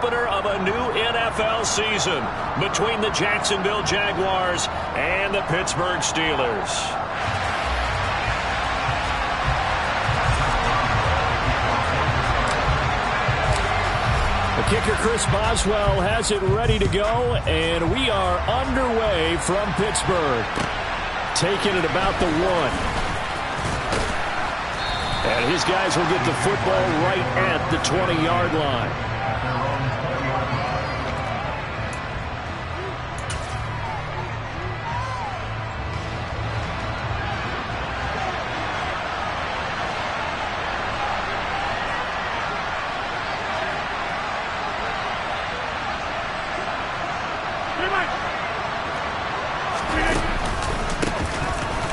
opener of a new NFL season between the Jacksonville Jaguars and the Pittsburgh Steelers. The kicker, Chris Boswell, has it ready to go, and we are underway from Pittsburgh. Taking it about the 1. And his guys will get the football right at the 20-yard line.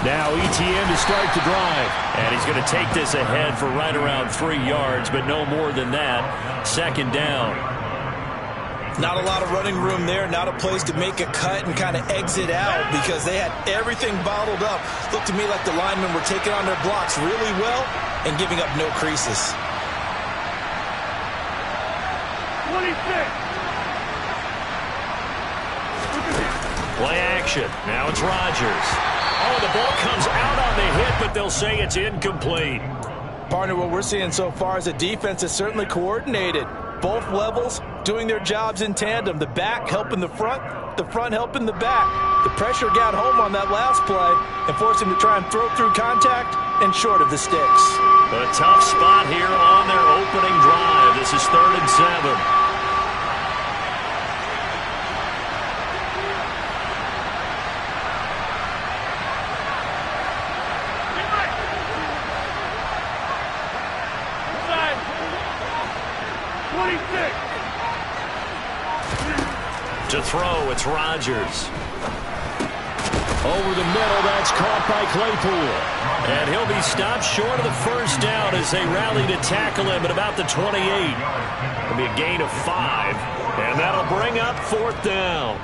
Now ETN to start the drive. And he's going to take this ahead for right around 3 yards, but no more than that. Second down. Not a lot of running room there. Not a place to make a cut and kind of exit out because they had everything bottled up. Looked to me like the linemen were taking on their blocks really well and giving up no creases. 26. Play action. Now it's Rodgers. Oh, the ball comes out on the hit, but they'll say it's incomplete. Partner, what we're seeing so far is the defense is certainly coordinated. Both levels doing their jobs in tandem. The back helping the front helping the back. The pressure got home on that last play and forced him to try and throw through contact and short of the sticks. A tough spot here on their opening drive. This is 3rd and 7. To throw, it's Rodgers. Over the middle, that's caught by Claypool. And he'll be stopped short of the first down as they rally to tackle him at about the 28. It'll be a gain of 5, and that'll bring up 4th down.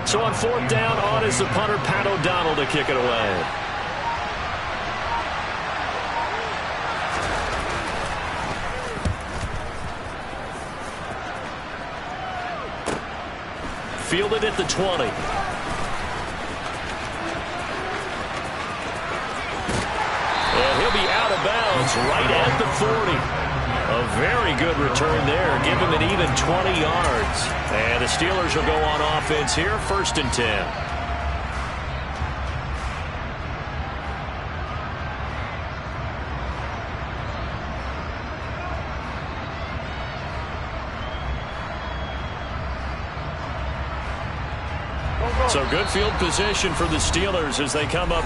So on 4th down, on is the punter, Pat O'Donnell, to kick it away. Fielded at the 20. And he'll be out of bounds right at the 40. A very good return there. Give him an even 20 yards. And the Steelers will go on offense here, 1st and 10. So good field position for the Steelers as they come up.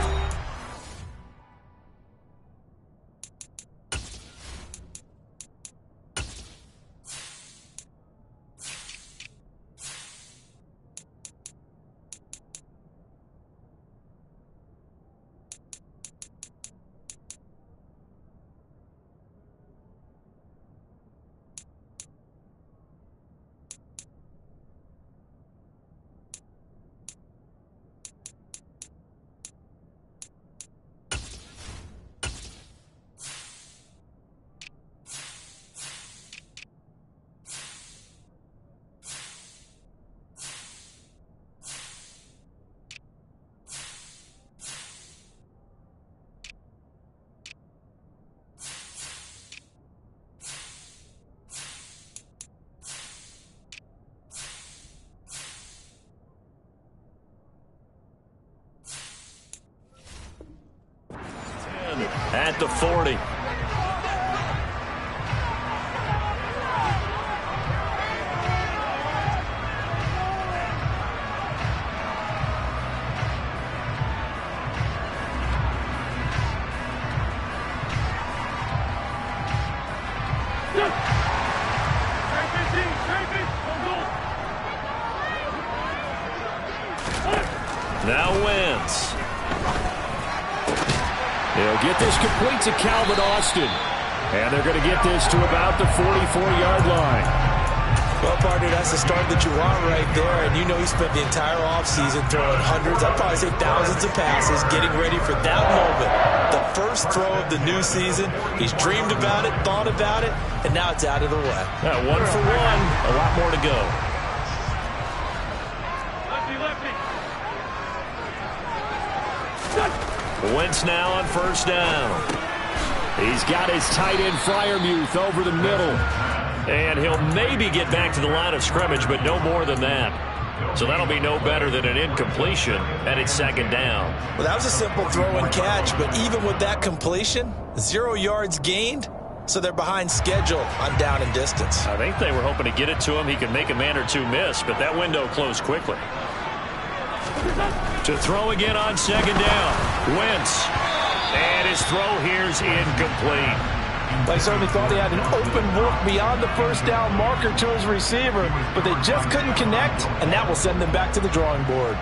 At the 40. Now Wentz. He'll get this complete to Calvin Austin. And they're going to get this to about the 44-yard line. Well, partner, that's the start that you want right there. And you know he spent the entire offseason throwing hundreds, I'd probably say thousands of passes, getting ready for that moment. The first throw of the new season. He's dreamed about it, thought about it, and now it's out of the way. Yeah, 1 for 1. A lot more to go. Wentz now on first down. He's got his tight end Freiermuth over the middle. And he'll maybe get back to the line of scrimmage, but no more than that. So that'll be no better than an incompletion, and it's second down. Well, that was a simple throw and catch, but even with that completion, 0 yards gained, so they're behind schedule on down and distance. I think they were hoping to get it to him. He could make a man or two miss, but that window closed quickly. To throw again on second down. Wentz. And his throw here's incomplete. They certainly thought he had an open look beyond the first down marker to his receiver, but they just couldn't connect, and that will send them back to the drawing board.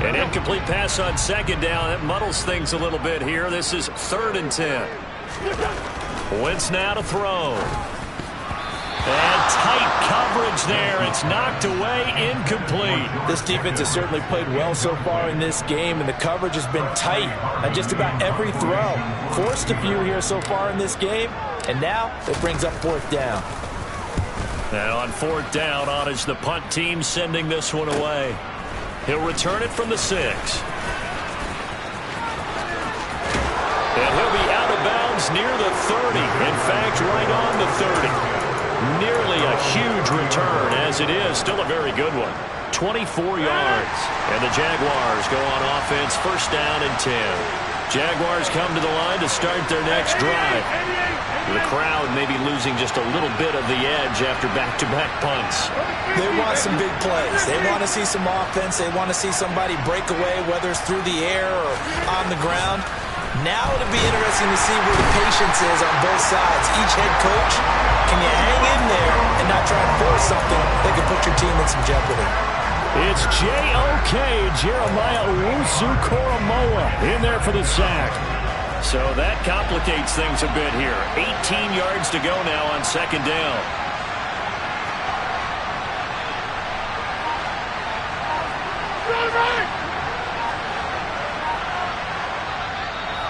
An incomplete pass on second down. That muddles things a little bit here. This is 3rd and 10. Wentz now to throw. And tight coverage there. It's knocked away, incomplete. This defense has certainly played well so far in this game, and the coverage has been tight on just about every throw. Forced a few here so far in this game, and now it brings up 4th down. And on 4th down, on is the punt team sending this one away. He'll return it from the 6. And he'll be out of bounds near the 30. In fact, right on the 30. Nearly a huge return, as it is. Still a very good one. 24 yards. And the Jaguars go on offense, first down and 10. Jaguars come to the line to start their next drive. The crowd may be losing just a little bit of the edge after back-to-back punts. They want some big plays. They want to see some offense. They want to see somebody break away, whether it's through the air or on the ground. Now it'll be interesting to see where the patience is on both sides. Each head coach, can you hang in there and not try and force something that can put your team in some jeopardy? It's J.O.K. Jeremiah Owusu-Koramoah in there for the sack. So that complicates things a bit here. 18 yards to go now on second down.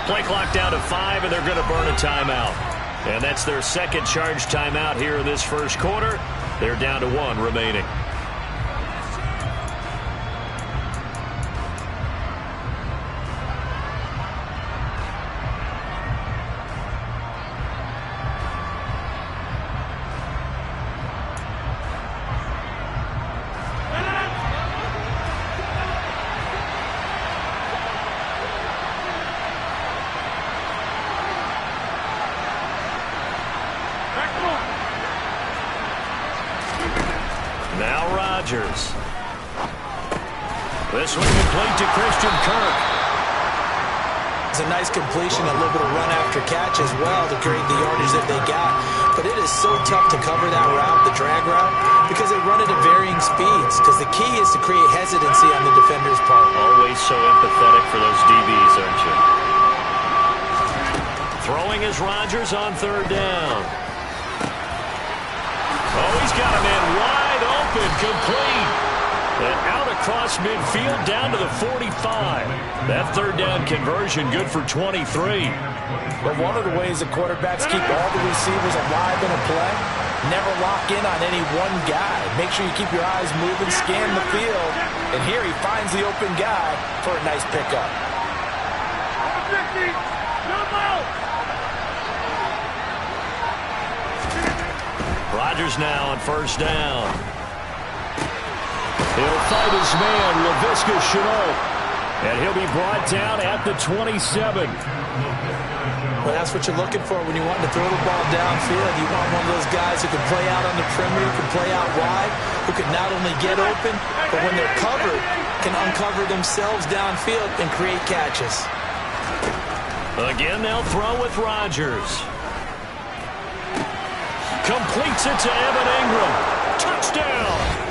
Play clock down to 5, and they're going to burn a timeout. And that's their second charge timeout here in this first quarter. They're down to 1 remaining. Now Rodgers. This one complete to Christian Kirk. It's a nice completion, a little bit of run after catch as well to create the yardage that they got. But it is so tough to cover that route, the drag route, because they run it at varying speeds. Because the key is to create hesitancy on the defender's part. Always so empathetic for those DBs, aren't you? Throwing is Rodgers on 3rd down. Oh, he's got a man wide open, complete. And out across midfield down to the 45. That 3rd down conversion good for 23. But one of the ways the quarterbacks keep all the receivers alive in a play, never lock in on any one guy. Make sure you keep your eyes moving, scan the field. And here he finds the open guy for a nice pickup. Rodgers now on first down. He'll fight his man, Laviska Shenault. And he'll be brought down at the 27. Well, that's what you're looking for when you want to throw the ball downfield. You want one of those guys who can play out on the perimeter, can play out wide, who can not only get open, but when they're covered, can uncover themselves downfield and create catches. Again, they'll throw with Rodgers. Completes it to Evan Ingram. Touchdown!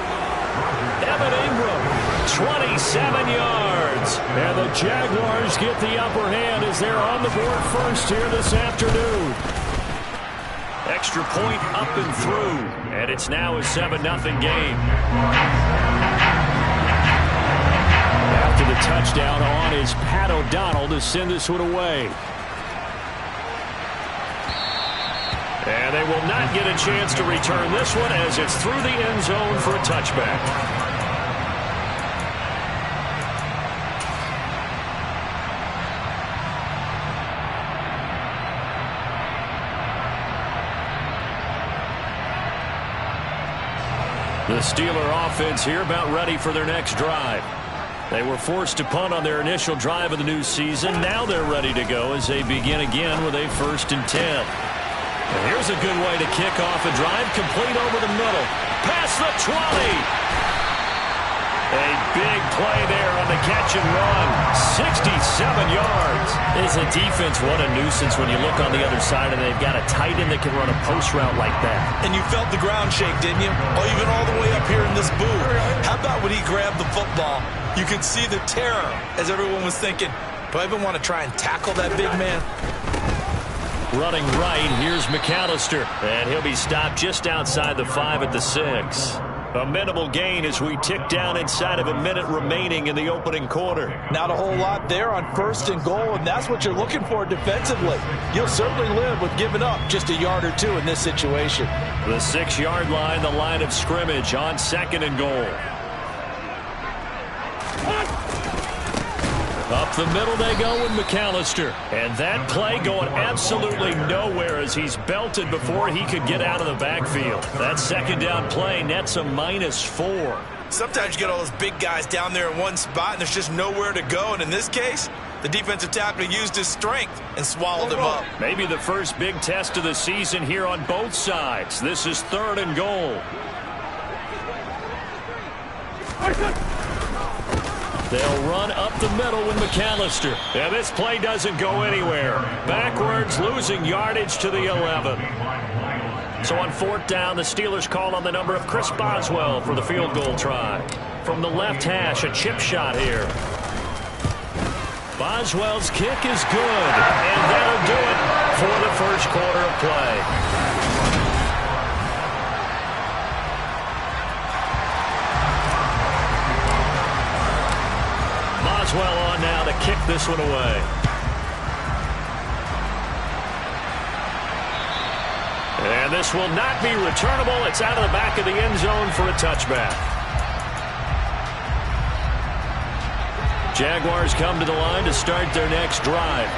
Evan Ingram 27 yards. And the Jaguars get the upper hand as they're on the board first here this afternoon. Extra point up and through. And it's now a 7-0 game. After the touchdown on is Pat O'Donnell to send this one away. And they will not get a chance to return this one as it's through the end zone for a touchback. The Steeler offense here about ready for their next drive. They were forced to punt on their initial drive of the new season. Now they're ready to go as they begin again with a 1st and 10. And here's a good way to kick off a drive, complete over the middle. Past the 20. A big play there on the catch and run. 67 yards. As a defense, what a nuisance when you look on the other side and they've got a tight end that can run a post route like that. And you felt the ground shake, didn't you? Oh, even all the way up here in this booth. How about when he grabbed the football? You could see the terror as everyone was thinking, do I even want to try and tackle that big man? Running right, here's McAllister. And he'll be stopped just outside the 5 at the 6. A minimal gain as we tick down inside of a minute remaining in the opening quarter. Not a whole lot there on 1st and goal, and that's what you're looking for defensively. You'll certainly live with giving up just a yard or two in this situation. The 6-yard line, the line of scrimmage on 2nd and goal. Up the middle they go with McAllister. And that play going absolutely nowhere as he's belted before he could get out of the backfield. That 2nd down play nets a -4. Sometimes you get all those big guys down there in one spot and there's just nowhere to go. And in this case, the defensive tackle used his strength and swallowed him up. Maybe the first big test of the season here on both sides. This is 3rd and goal. They'll run up the middle with McAllister. And this play doesn't go anywhere. Backwards, losing yardage to the 11. So on 4th down, the Steelers call on the number of Chris Boswell for the field goal try. From the left hash, a chip shot here. Boswell's kick is good. And that'll do it for the first quarter of play. Boswell on now to kick this one away. And this will not be returnable. It's out of the back of the end zone for a touchback. Jaguars come to the line to start their next drive.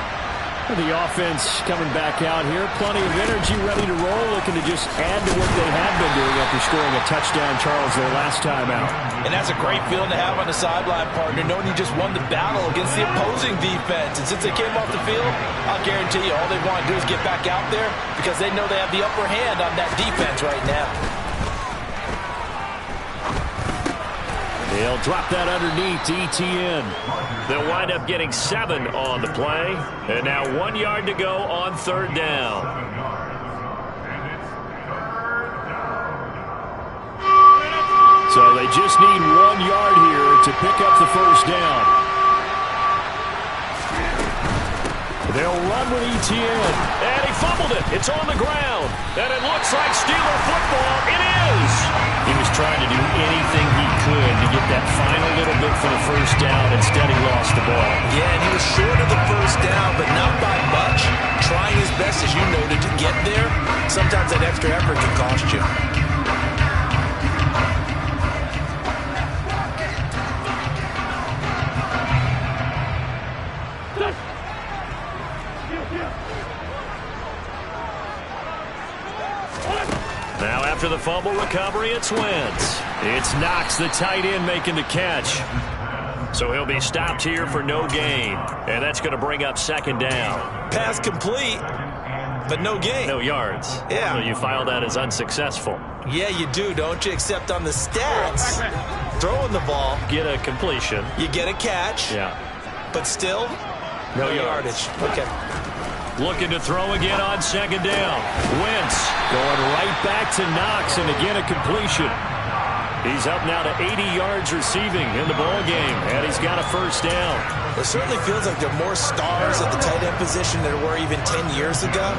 The offense coming back out here. Plenty of energy, ready to roll, looking to just add to what they have been doing after scoring a touchdown, Charles, their last time out. And that's a great feeling to have on the sideline, partner, knowing you just won the battle against the opposing defense. And since they came off the field, I'll guarantee you all they want to do is get back out there because they know they have the upper hand on that defense right now. They'll drop that underneath to ETN. They'll wind up getting 7 on the play. And now 1 yard to go on 3rd down. So they just need 1 yard here to pick up the 1st down. They'll run with ETN. And he fumbled it. It's on the ground. And it looks like Steeler football. It is. He was trying to do anything he could to get that final little bit for the 1st down. Instead, he lost the ball. Yeah, and he was short of the 1st down, but not by much. Trying his best, as you noted, to get there. Sometimes that extra effort can cost you. Now after the fumble recovery, it's Wentz. It's Knox, the tight end, making the catch. So he'll be stopped here for no gain. And that's going to bring up 2nd down. Pass complete, but no gain. No yards. Yeah. So you file that as unsuccessful. Yeah, you do, don't you? Except on the stats, throwing the ball. Get a completion. You get a catch. Yeah. But still, no yardage. Okay. Looking to throw again on 2nd down. Wentz going right back to Knox, and again a completion. He's up now to 80 yards receiving in the ball game, and he's got a first down. It certainly feels like there are more stars at the tight end position than there were even 10 years ago.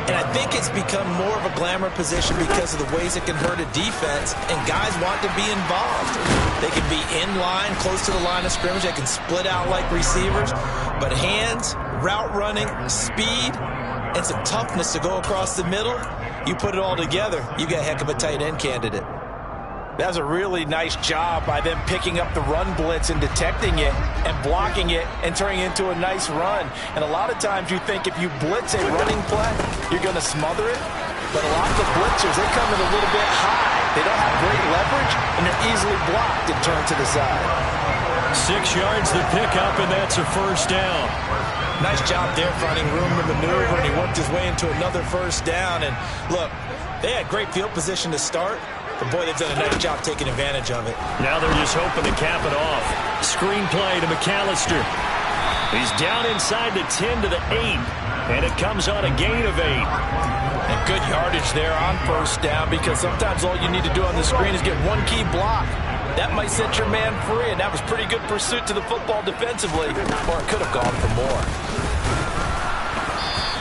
And I think it's become more of a glamour position because of the ways it can hurt a defense, and guys want to be involved. They can be in line, close to the line of scrimmage. They can split out like receivers. But hands, route running, speed, and some toughness to go across the middle, you put it all together, you got a heck of a tight end candidate. That was a really nice job by them picking up the run blitz and detecting it and blocking it and turning it into a nice run. And a lot of times you think if you blitz a running play, you're going to smother it. But a lot of the blitzers, they come in a little bit high. They don't have great leverage, and they're easily blocked and turned to the side. 6 yards the pickup, and that's a first down. Nice job there finding room to maneuver, and he worked his way into another first down. And look, they had great field position to start. But boy, they've done a nice job taking advantage of it. Now they're just hoping to cap it off. Screen play to McAllister. He's down inside the 10 to the 8. And it comes on a gain of 8. And good yardage there on first down, because sometimes all you need to do on the screen is get one key block. That might set your man free, and that was pretty good pursuit to the football defensively. Or it could have gone for more.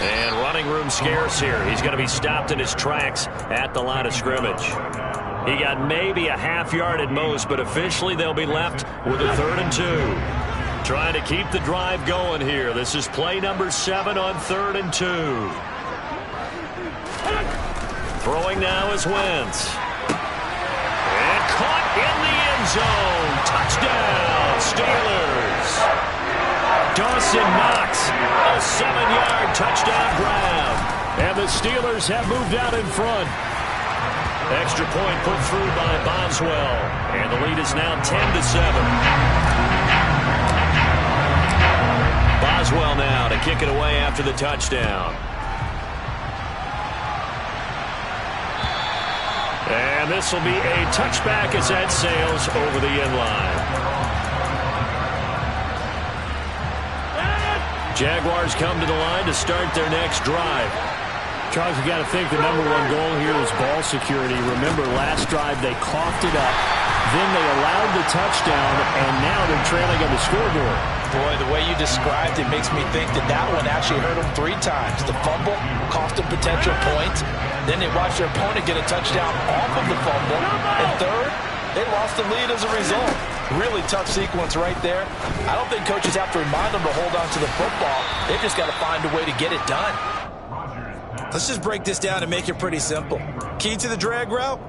And running room scarce here. He's going to be stopped in his tracks at the line of scrimmage. He got maybe a half yard at most, but officially they'll be left with a 3rd and 2. Trying to keep the drive going here. This is play number 7 on 3rd and 2. Throwing now is Wentz. And caught in the end zone. Touchdown, Steelers. Dawson Knox, a 7-yard touchdown grab. And the Steelers have moved out in front. Extra point put through by Boswell. And the lead is now 10-7. Boswell now to kick it away after the touchdown. And this will be a touchback as that sails over the end line. Jaguars come to the line to start their next drive. Charles, you got to think the #1 goal here is ball security. Remember, last drive they coughed it up, then they allowed the touchdown, and now they're trailing on the scoreboard. Boy, the way you described it makes me think that that one actually hurt them 3 times. The fumble cost them potential points. Then they watched their opponent get a touchdown off of the fumble. And third, they lost the lead as a result. Really tough sequence right there. I don't think coaches have to remind them to hold on to the football. They've just got to find a way to get it done. Let's just break this down and make it pretty simple. Key to the drag route,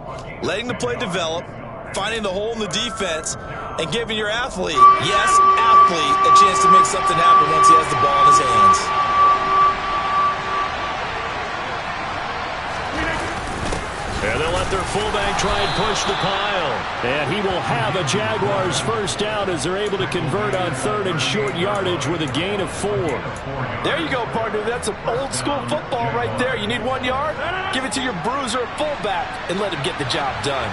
letting the play develop, finding the hole in the defense, and giving your athlete, yes, athlete, a chance to make something happen once he has the ball in his hands. And they'll let their fullback try and push the pile. And he will have a Jaguars first down as they're able to convert on 3rd and short yardage with a gain of 4. There you go, partner. That's some old school football right there. You need 1 yard? Give it to your bruiser fullback and let him get the job done.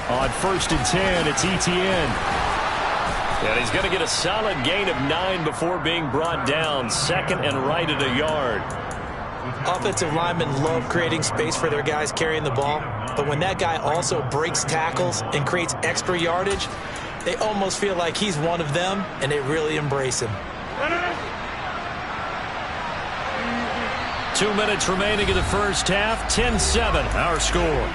On 1st and 10, it's Etienne. And he's going to get a solid gain of 9 before being brought down. 2nd and right at a yard. Offensive linemen love creating space for their guys carrying the ball. But when that guy also breaks tackles and creates extra yardage, they almost feel like he's one of them, and they really embrace him. 2 minutes remaining in the first half. 10-7, our score.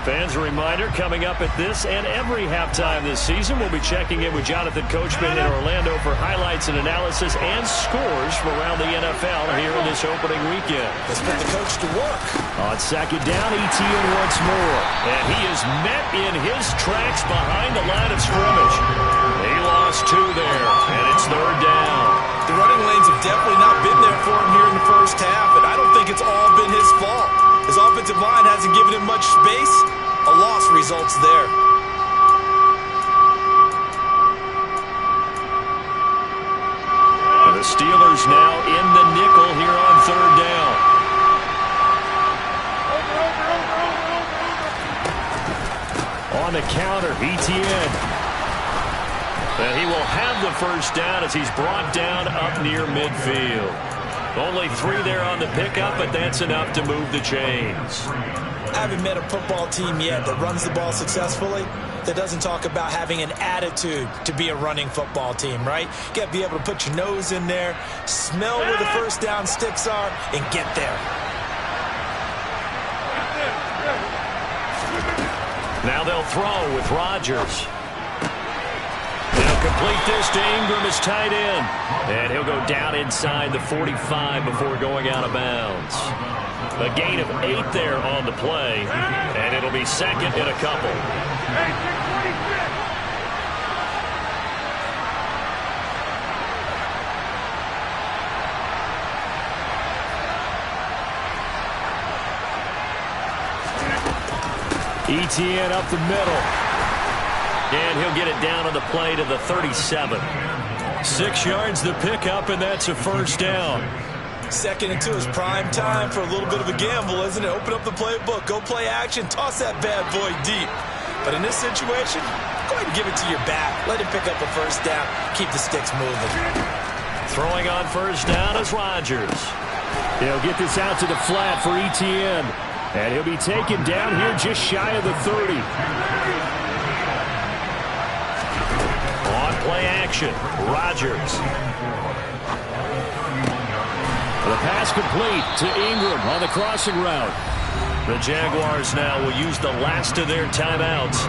Fans, a reminder, coming up at this and every halftime this season, we'll be checking in with Jonathan Coachman in Orlando for highlights and analysis and scores from around the NFL here in this opening weekend. Let's put the coach to work. On 2nd down, Etienne once more. And he is met in his tracks behind the line of scrimmage. He lost 2 there, and it's 3rd down. The running lanes have definitely not been there for him here in the first half, and I don't think it's all been his fault. His offensive line hasn't given him much space. A loss results there. The Steelers now in the nickel here on 3rd down. On the counter, Etienne. And he will have the first down as he's brought down up near midfield. Only 3 there on the pickup, but that's enough to move the chains. I haven't met a football team yet that runs the ball successfully that doesn't talk about having an attitude to be a running football team, right? You got to be able to put your nose in there, smell where the first down sticks are, and get there. Now they'll throw with Rodgers. They'll complete this to Ingram as tight end. And he'll go down inside the 45 before going out of bounds. A gain of 8 there on the play, and it'll be second and a couple. ETN up the middle. And he'll get it down on the play to the 37. 6 yards the pickup, and that's a first down. 2nd and 2 is prime time for a little bit of a gamble, isn't it? Open up the playbook, go play action, toss that bad boy deep. But in this situation, go ahead and give it to your back. Let him pick up a first down, keep the sticks moving. Throwing on first down is Rodgers. He'll get this out to the flat for ETN. And he'll be taken down here just shy of the 30. On play action, Rodgers. The pass complete to Ingram on the crossing route. The Jaguars now will use the last of their timeouts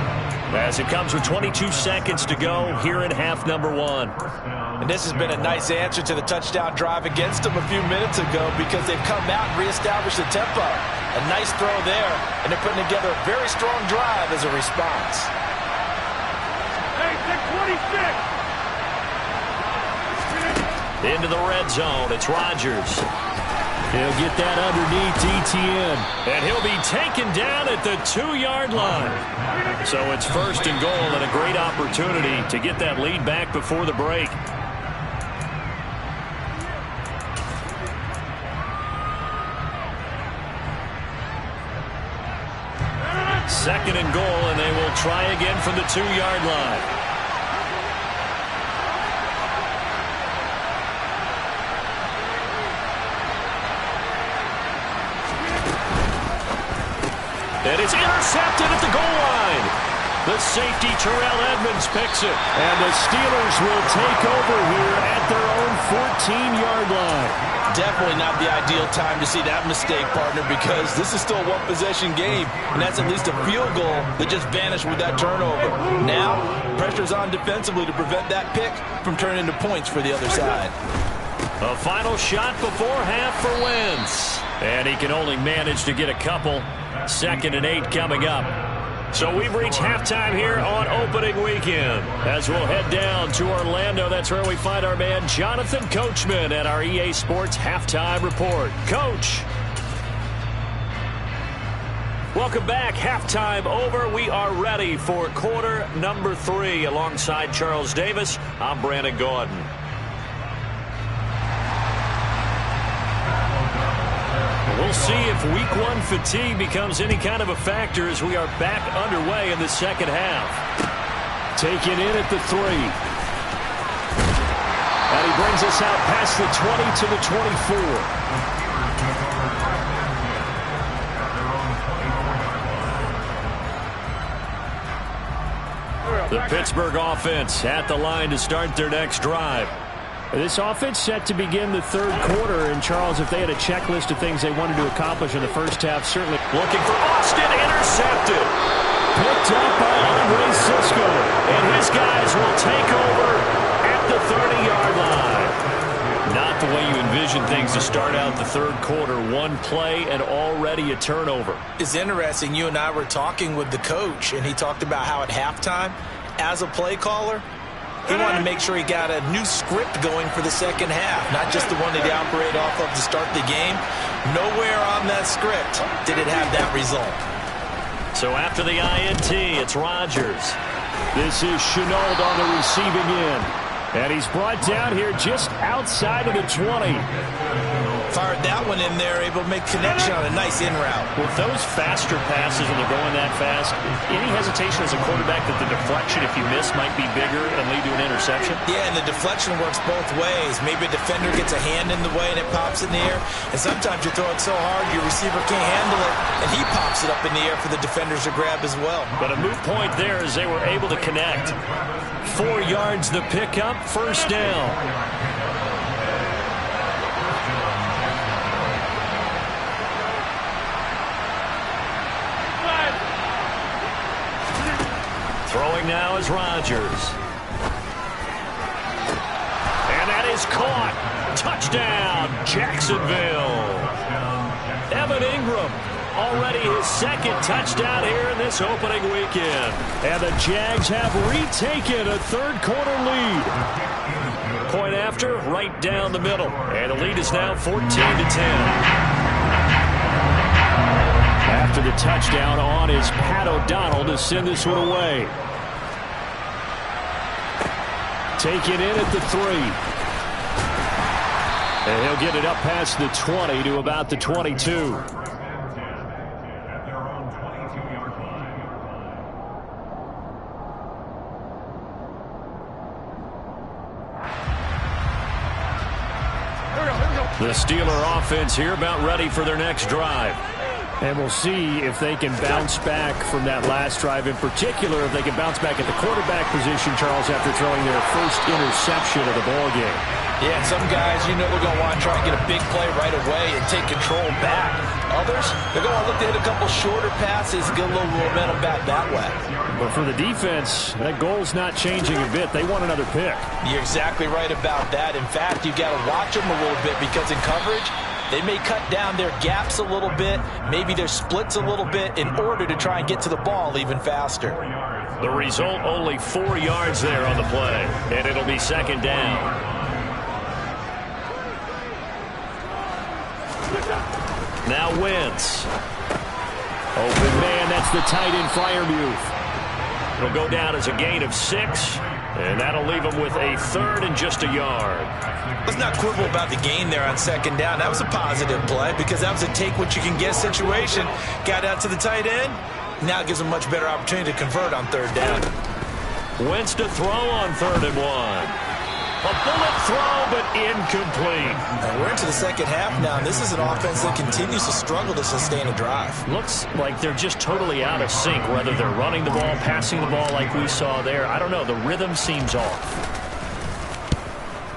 as it comes with 22 seconds to go here in half number 1. And this has been a nice answer to the touchdown drive against them a few minutes ago because they've come out and reestablished the tempo. A nice throw there, and they're putting together a very strong drive as a response. Hey, 26! Into the red zone, it's Rodgers. He'll get that underneath ETN, and he'll be taken down at the 2-yard line. So it's first and goal and a great opportunity to get that lead back before the break. Second and goal, and they will try again from the 2-yard line. And it's intercepted at the goal line. The safety, Terrell Edmonds, picks it. And the Steelers will take over here at their own 14-yard line. Definitely not the ideal time to see that mistake, partner, because this is still a one-possession game, and that's at least a field goal that just vanished with that turnover. Now, pressure's on defensively to prevent that pick from turning into points for the other side. A final shot before half for Wentz. And he can only manage to get a couple. 2nd and 8 coming up. So we've reached halftime here on opening weekend. As we'll head down to Orlando, that's where we find our man Jonathan Coachman at our EA Sports Halftime Report. Coach. Welcome back. Halftime over. We are ready for quarter number 3. Alongside Charles Davis, I'm Brandon Gordon. We'll see if week 1 fatigue becomes any kind of a factor as we are back underway in the second half. Taken in at the 3. And he brings us out past the 20 to the 24. The Pittsburgh offense at the line to start their next drive. This offense set to begin the 3rd quarter, and Charles, if they had a checklist of things they wanted to accomplish in the first half, certainly looking for Austin, intercepted. Picked up by Andre Cisco, and his guys will take over at the 30-yard line. Not the way you envision things to start out the 3rd quarter. 1 play and already a turnover. It's interesting. You and I were talking with the coach, and he talked about how at halftime, as a play caller, he wanted to make sure he got a new script going for the second half, not just the one that he operated off of to start the game. Nowhere on that script did it have that result. So after the INT, it's Rodgers. This is Chenault on the receiving end. And he's brought down here just outside of the 20. Fired that one in there, able to make connection on a nice in route. With those faster passes when they're going that fast, any hesitation as a quarterback that the deflection, if you miss, might be bigger and lead to an interception? Yeah, and the deflection works both ways. Maybe a defender gets a hand in the way and it pops in the air, and sometimes you throw it so hard your receiver can't handle it, and he pops it up in the air for the defenders to grab as well. But a moot point there as they were able to connect. 4 yards the pickup, first down. Throwing now is Rodgers. And that is caught. Touchdown, Jacksonville. Evan Ingram, already his second touchdown here in this opening weekend. And the Jags have retaken a third-quarter lead. Point after, right down the middle. And the lead is now 14-10. After the touchdown on is Pat O'Donnell to send this one away. Taken in at the 3. And he'll get it up past the 20 to about the 22. The Steeler offense here about ready for their next drive. And we'll see if they can bounce back from that last drive. In particular, if they can bounce back at the quarterback position, Charles, after throwing their first interception of the ballgame. Yeah, some guys, you know, they're going to want to try and get a big play right away and take control back. Others, they're going to look to hit a couple shorter passes and get a little momentum back that way. But for the defense, that goal's not changing a bit. They want another pick. You're exactly right about that. In fact, you've got to watch them a little bit because in coverage, they may cut down their gaps a little bit, maybe their splits a little bit in order to try and get to the ball even faster. The result, only 4 yards there on the play, and it'll be second down. Now Wentz. Open man, that's the tight end Freiermuth. It'll go down as a gain of 6, and that'll leave him with a third and just a yard. Let's not quibble about the gain there on second down. That was a positive play because that was a take-what-you-can-get situation. Got out to the tight end. Now it gives them a much better opportunity to convert on third down. Wentz to throw on 3rd and 1. A bullet throw, but incomplete. And we're into the second half now, and this is an offense that continues to struggle to sustain a drive. Looks like they're just totally out of sync, whether they're running the ball, passing the ball like we saw there. I don't know. The rhythm seems off.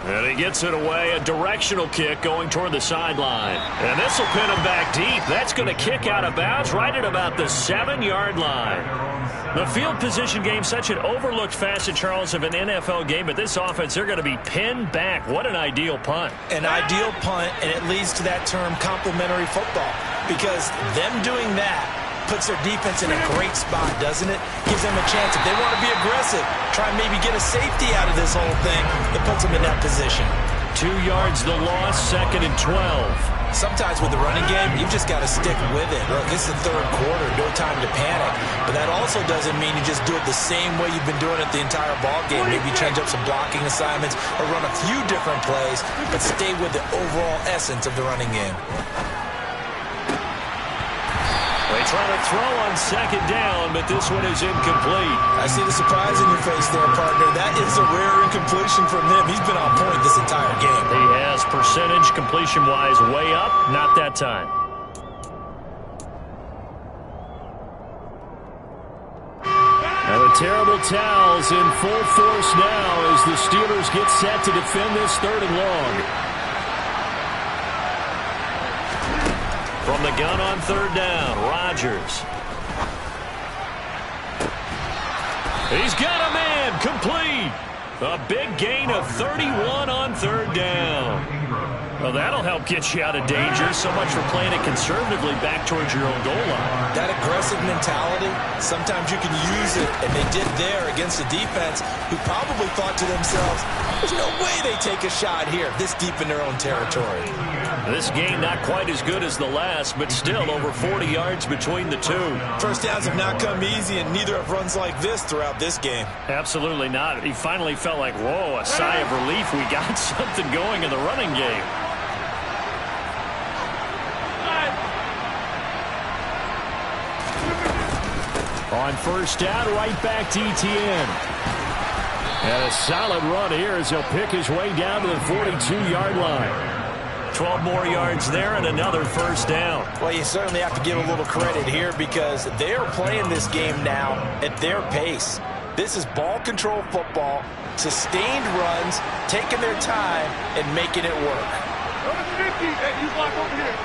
And he gets it away, a directional kick going toward the sideline. And this will pin him back deep. That's going to kick out of bounds right at about the 7-yard line. The field position game, such an overlooked facet, Charles, of an NFL game. But this offense, they're going to be pinned back. What an ideal punt. An ideal punt, and it leads to that term complementary football. Because them doing that puts their defense in a great spot, doesn't it? Gives them a chance. If they want to be aggressive, try and maybe get a safety out of this whole thing, it puts them in that position. 2 yards the loss, 2nd and 12. Sometimes with the running game, you've just got to stick with it. Look, this is the third quarter, no time to panic. But that also doesn't mean you just do it the same way you've been doing it the entire ball game. Maybe change up some blocking assignments or run a few different plays, but stay with the overall essence of the running game. They try to throw on 2nd down, but this one is incomplete. I see the surprise in your face there, partner. That is a rare incompletion from him. He's been on point this entire game. He has percentage completion-wise way up. Not that time. Now the terrible towels in full force now as the Steelers get set to defend this 3rd and long. From the gun on 3rd down, Rodgers. He's got a man, complete. A big gain of 31 on 3rd down. Well, that'll help get you out of danger. So much for playing it conservatively back towards your own goal line. That aggressive mentality, sometimes you can use it, and they did there against a defense who probably thought to themselves, there's no way they take a shot here this deep in their own territory. This game not quite as good as the last, but still over 40 yards between the two. First downs have not come easy, and neither have runs like this throughout this game. Absolutely not. He finally felt like, whoa, a sigh of relief. We got something going in the running game. On first down, right back to Etienne. And a solid run here as he'll pick his way down to the 42-yard line. 12 more yards there and another first down. Well, you certainly have to give a little credit here because they are playing this game now at their pace. This is ball control football, sustained runs, taking their time and making it work. Number 50, hey, you block over here.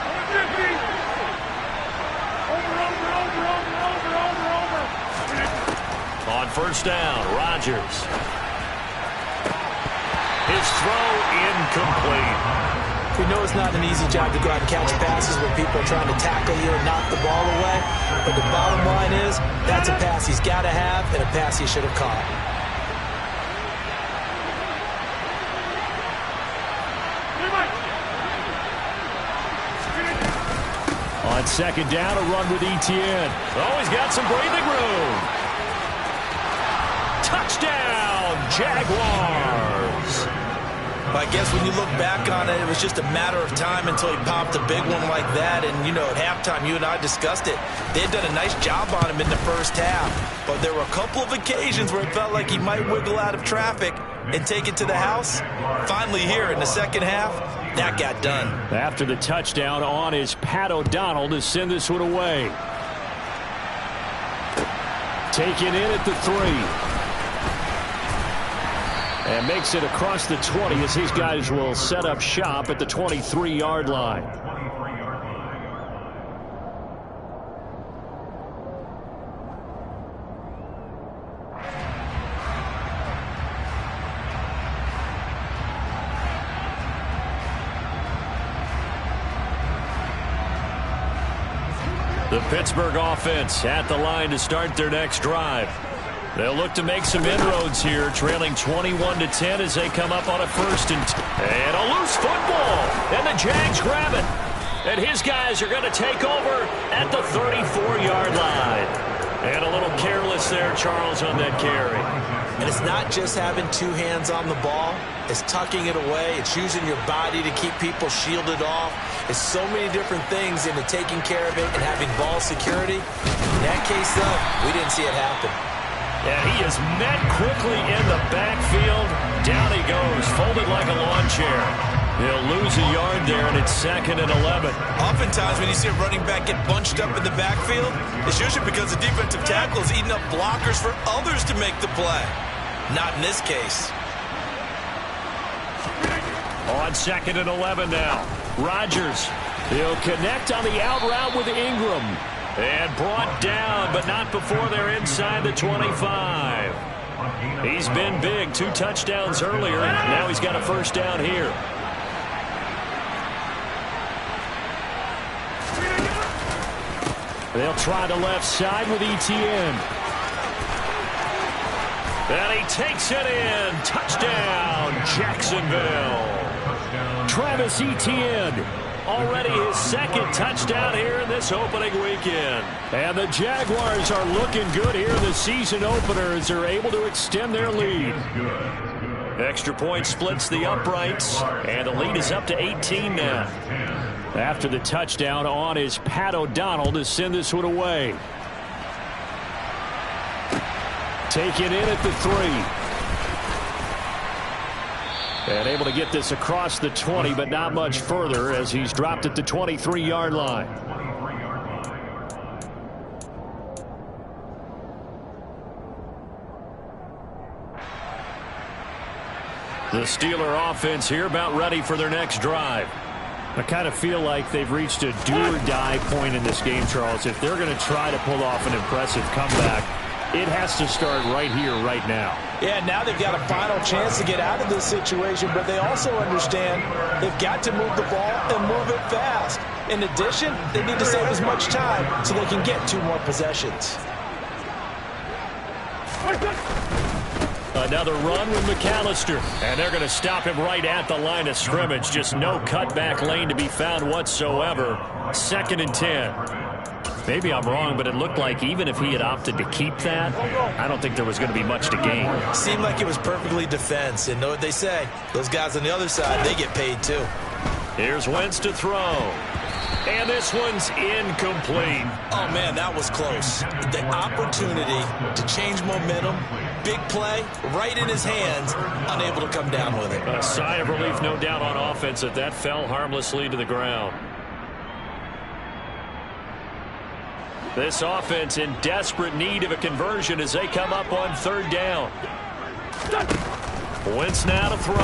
Number 50. Over. On first down, Rodgers. His throw incomplete. We know it's not an easy job to go out and catch passes when people are trying to tackle you and knock the ball away. But the bottom line is, that's a pass he's got to have and a pass he should have caught. On second down, a run with Etienne. Oh, he's got some breathing room. Touchdown, Jaguars. I guess when you look back on it, it was just a matter of time until he popped a big one like that. And, you know, at halftime, you and I discussed it. They had done a nice job on him in the first half. But there were a couple of occasions where it felt like he might wiggle out of traffic and take it to the house. Finally here in the second half, that got done. After the touchdown on is Pat O'Donnell to send this one away. Taken in at the 3. And makes it across the 20 as these guys will set up shop at the 23-yard line. The Pittsburgh offense at the line to start their next drive. They'll look to make some inroads here, trailing 21-10 as they come up on a first and a loose football. And the Jags grab it. And his guys are going to take over at the 34-yard line. And a little careless there, Charles, on that carry. And it's not just having two hands on the ball. It's tucking it away. It's using your body to keep people shielded off. It's so many different things into taking care of it and having ball security. In that case, though, we didn't see it happen. And he is met quickly in the backfield. Down he goes, folded like a lawn chair. He'll lose a yard there, and it's 2nd and 11. Oftentimes when you see a running back get bunched up in the backfield, it's usually because the defensive tackle is eating up blockers for others to make the play. Not in this case. On 2nd and 11 now. Rodgers. He'll connect on the out route with Ingram. And brought down, but not before they're inside the 25. He's been big. 2 touchdowns earlier. Now he's got a first down here. They'll try the left side with Etienne. And he takes it in. Touchdown, Jacksonville. Travis Etienne. Already his 2nd touchdown here in this opening weekend. And the Jaguars are looking good here in the season opener as they're able to extend their lead. Extra point splits the uprights, and the lead is up to 18 now. After the touchdown, on is Pat O'Donnell to send this one away. Taken in at the 3. And able to get this across the 20, but not much further as he's dropped at the 23-yard line. The Steeler offense here about ready for their next drive. I kind of feel like they've reached a do-or-die point in this game, Charles. If they're going to try to pull off an impressive comeback, it has to start right here, right now. Yeah, now they've got a final chance to get out of this situation, but they also understand they've got to move the ball and move it fast. In addition, they need to save as much time so they can get 2 more possessions. Another run with McAllister. And they're going to stop him right at the line of scrimmage. Just no cutback lane to be found whatsoever. 2nd and 10. Maybe I'm wrong, but it looked like even if he had opted to keep that, I don't think there was going to be much to gain. Seemed like it was perfectly defense. And know what they say? Those guys on the other side, they get paid too. Here's Wentz to throw. And this one's incomplete. Oh, man, that was close. The opportunity to change momentum, big play, right in his hands, unable to come down with it. A sigh of relief, no doubt, on offense that fell harmlessly to the ground. This offense in desperate need of a conversion as they come up on third down. Wentz now to throw.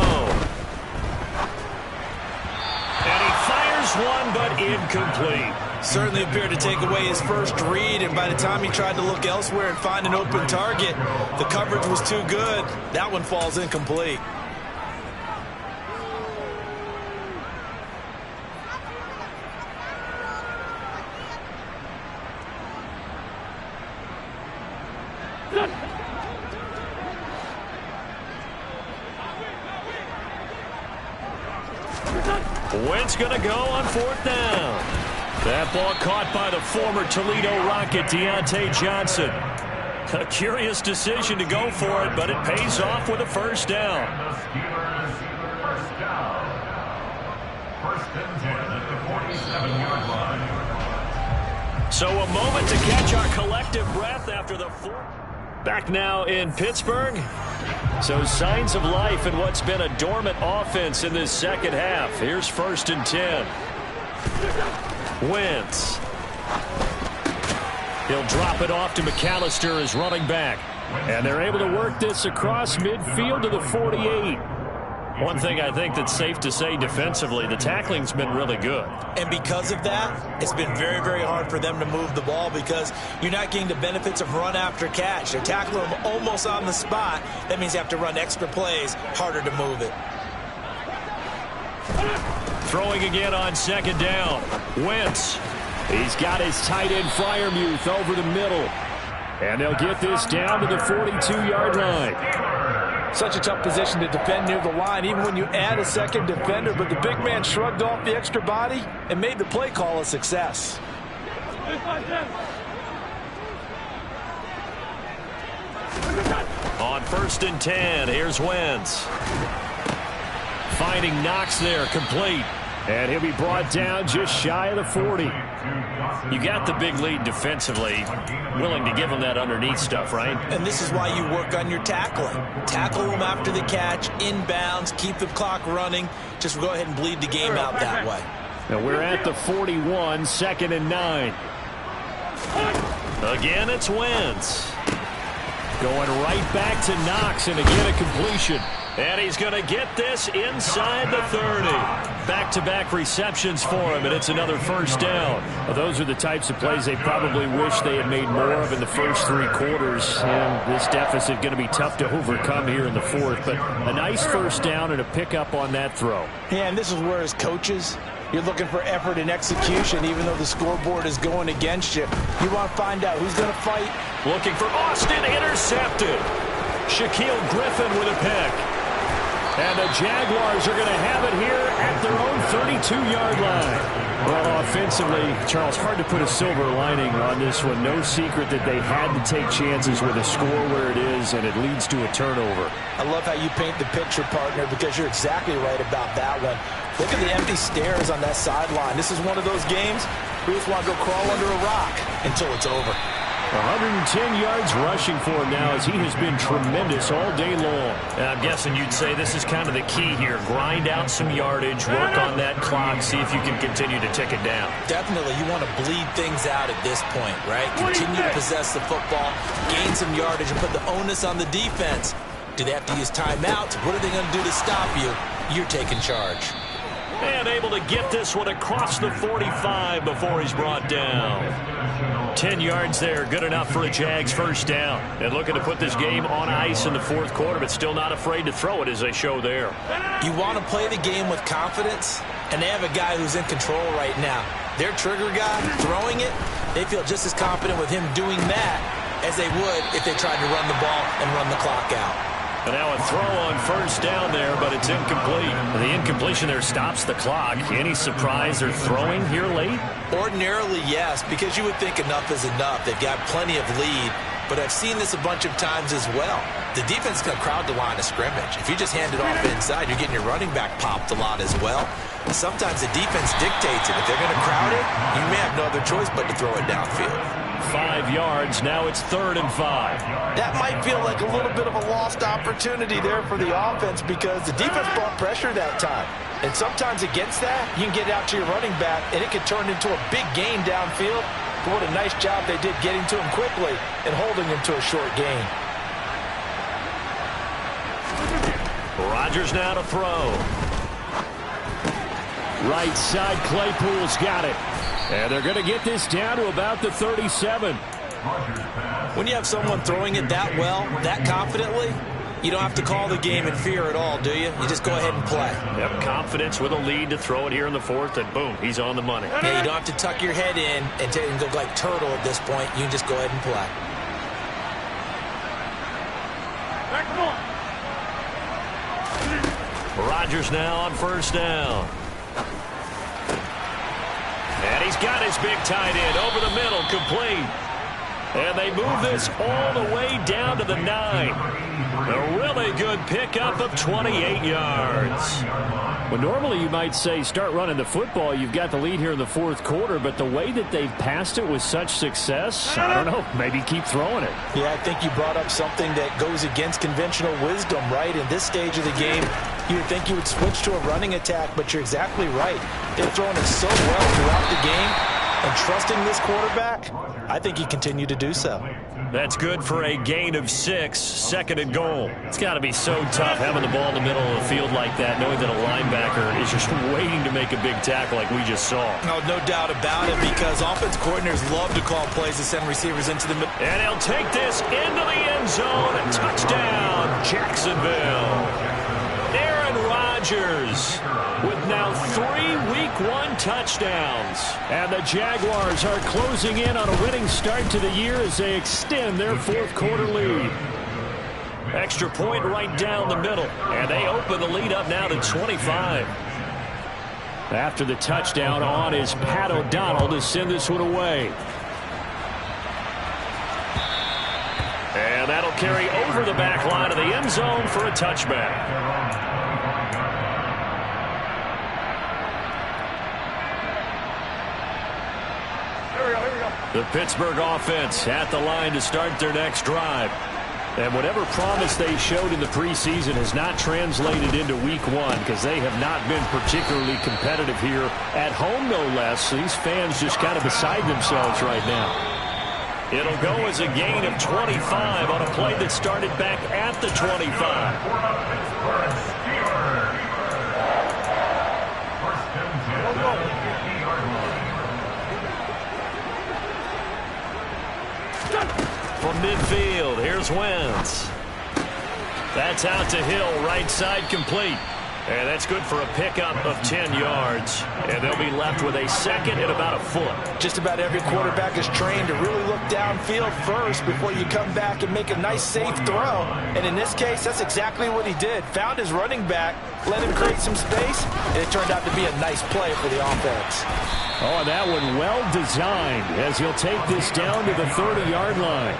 And he fires one, but incomplete. Certainly appeared to take away his first read, and by the time he tried to look elsewhere and find an open target, the coverage was too good. That one falls incomplete. Wentz going to go on fourth down. That ball caught by the former Toledo Rocket, Deontay Johnson. A curious decision to go for it, but it pays off with a first down. First and 10 at the 47-yard line. So a moment to catch our collective breath after the fourth. Back now in Pittsburgh. So signs of life in what's been a dormant offense in this second half. Here's first and 10. Wentz. He'll drop it off to McAllister as running back. And they're able to work this across midfield to the 48. One thing I think that's safe to say defensively, the tackling's been really good. And because of that, it's been very, very hard for them to move the ball because you're not getting the benefits of run after catch. They're tackling them almost on the spot. That means you have to run extra plays, harder to move it. Throwing again on second down. Wentz. He's got his tight end Freiermuth over the middle. And they'll get this down to the 42-yard line. Such a tough position to defend near the line, even when you add a second defender. But the big man shrugged off the extra body and made the play call a success. On first and 10, here's Wentz. Finding Knox there, complete. And he'll be brought down just shy of the 40. You got the big lead defensively. Willing to give him that underneath stuff, right? And this is why you work on your tackling. Tackle them after the catch, inbounds, keep the clock running. Just go ahead and bleed the game out that way. Now we're at the 41, second and 9. Again, it's Wentz. Going right back to Knox, and again a completion. And he's going to get this inside the 30. Back-to-back receptions for him, and it's another first down. Well, those are the types of plays they probably wish they had made more of in the first three quarters. And this deficit going to be tough to overcome here in the fourth. But a nice first down and a pickup on that throw. Yeah, and this is where as coaches, you're looking for effort and execution, even though the scoreboard is going against you. You want to find out who's going to fight. Looking for Austin, intercepted. Shaquille Griffin with a pick. And the Jaguars are going to have it here at their own 32-yard line. Well, offensively, Charles, hard to put a silver lining on this one. No secret that they had to take chances with a score where it is, and it leads to a turnover. I love how you paint the picture, partner, because you're exactly right about that one. Look at the empty stares on that sideline. This is one of those games where you just want to go crawl under a rock until it's over. 110 yards rushing for him now as he has been tremendous all day long. And I'm guessing you'd say this is kind of the key here. Grind out some yardage, work on that clock, see if you can continue to tick it down. Definitely, you want to bleed things out at this point, right? Continue to possess the football, gain some yardage, and put the onus on the defense. Do they have to use timeouts? What are they going to do to stop you? You're taking charge. And able to get this one across the 45 before he's brought down. 10 yards there, good enough for a Jags first down. And looking to put this game on ice in the fourth quarter, but still not afraid to throw it as they show there. You want to play the game with confidence, and they have a guy who's in control right now. Their trigger guy, throwing it, they feel just as confident with him doing that as they would if they tried to run the ball and run the clock out. And now a throw on first down there, but it's incomplete. The incompletion there stops the clock. Any surprise they're throwing here late? Ordinarily, yes, because you would think enough is enough. They've got plenty of lead. but I've seen this a bunch of times as well. The defense is going to crowd the line of scrimmage. If you just hand it off inside, you're getting your running back popped a lot as well. Sometimes the defense dictates it. If they're going to crowd it, you may have no other choice but to throw it downfield. 5 yards. Now it's 3rd and 5. That might feel like a little bit of a lost opportunity there for the offense because the defense brought pressure that time. And sometimes against that, you can get out to your running back, and it could turn into a big gain downfield. But what a nice job they did getting to him quickly and holding him to a short gain. Rodgers now to throw. Right side, Claypool's got it. And they're going to get this down to about the 37. When you have someone throwing it that well, that confidently, you don't have to call the game in fear at all, do you? You just go ahead and play. Yep, confidence with a lead to throw it here in the 4th, and boom, he's on the money. Yeah, you don't have to tuck your head in and go like turtle at this point. You can just go ahead and play. Rodgers now on 1st down. And he's got his big tight end over the middle, complete. And they move this all the way down to the 9. A really good pickup of 28 yards. Well, normally you might say start running the football. You've got the lead here in the 4th quarter, but the way that they've passed it with such success, I don't know, maybe keep throwing it. Yeah, I think you brought up something that goes against conventional wisdom, right? In this stage of the game, you would think you would switch to a running attack, but you're exactly right. They're throwing it so well throughout the game, and trusting this quarterback, I think he continued to do so. That's good for a gain of 6, 2nd and goal. It's got to be so tough having the ball in the middle of the field like that, knowing that a linebacker is just waiting to make a big tackle like we just saw. No doubt about it, because offense coordinators love to call plays to send receivers into the middle. And he'll take this into the end zone. A touchdown, Jacksonville. Aaron Rodgers with now 3 Week 1 touchdowns. And the Jaguars are closing in on a winning start to the year as they extend their 4th quarter lead. Extra point right down the middle. And they open the lead up now to 25. After the touchdown, on is Pat O'Donnell to send this one away. And that'll carry over the back line of the end zone for a touchback. The Pittsburgh offense at the line to start their next drive. And whatever promise they showed in the preseason has not translated into Week 1 because they have not been particularly competitive here at home, no less. So these fans just kind of beside themselves right now. It'll go as a gain of 25 on a play that started back at the 25. From midfield, here's Wentz. That's out to Hill, right side complete. And that's good for a pickup of 10 yards. And they'll be left with a 2nd and about a foot. Just about every quarterback is trained to really look downfield first before you come back and make a nice, safe throw. And in this case, that's exactly what he did. Found his running back, let him create some space, and it turned out to be a nice play for the offense. Oh, that one well designed as he'll take this down to the 30-yard line.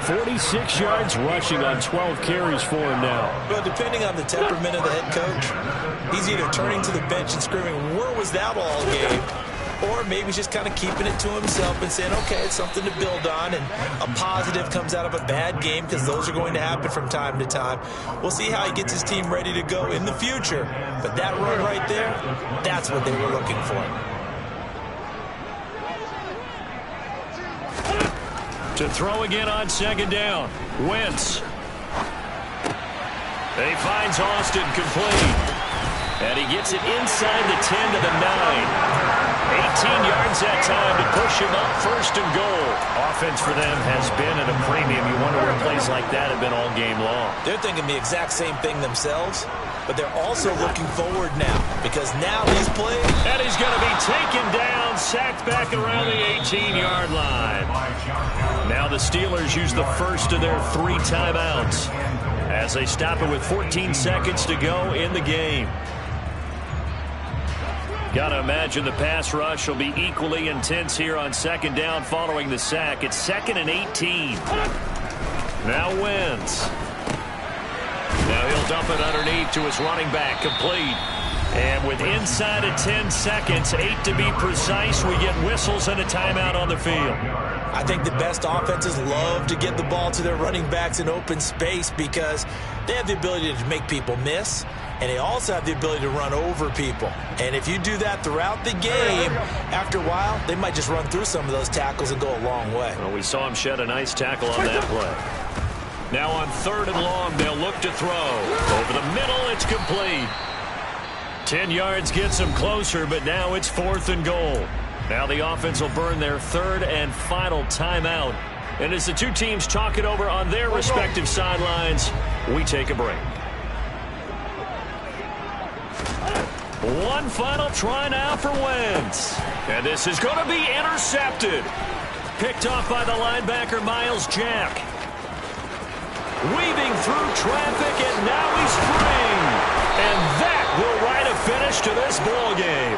46 yards rushing on 12 carries for him now. Well, depending on the temperament of the head coach, he's either turning to the bench and screaming, "Where was that all game?" Or maybe he's just kind of keeping it to himself and saying, okay, it's something to build on, and a positive comes out of a bad game because those are going to happen from time to time. We'll see how he gets his team ready to go in the future. But that run right there, that's what they were looking for. To throw again on 2nd down. Wentz. He finds Austin complete. And he gets it inside the 10 to the 9. 18 yards that time to push him up 1st and goal. Offense for them has been at a premium. You wonder where plays like that have been all game long. They're thinking the exact same thing themselves, but they're also looking forward now because now he's playing. And he's going to be taken down, sacked back around the 18-yard line. Now the Steelers use the first of their 3 timeouts as they stop it with 14 seconds to go in the game. Got to imagine the pass rush will be equally intense here on 2nd down following the sack. It's 2nd and 18. Now Wentz. Now he'll dump it underneath to his running back, complete. And with inside of 10 seconds, 8 to be precise, we get whistles and a timeout on the field. I think the best offenses love to get the ball to their running backs in open space because they have the ability to make people miss, and they also have the ability to run over people. And if you do that throughout the game, after a while, they might just run through some of those tackles and go a long way. Well, we saw him shed a nice tackle on that play. Now on 3rd and long, they'll look to throw. Over the middle, it's complete. 10 yards gets them closer, but now it's 4th and goal. Now the offense will burn their 3rd and final timeout. And as the two teams talk it over on their respective sidelines, we take a break. One final try now for Wentz. And this is going to be intercepted. Picked off by the linebacker, Miles Jack. Weaving through traffic, and now he's free. And that will write a finish to this ball game.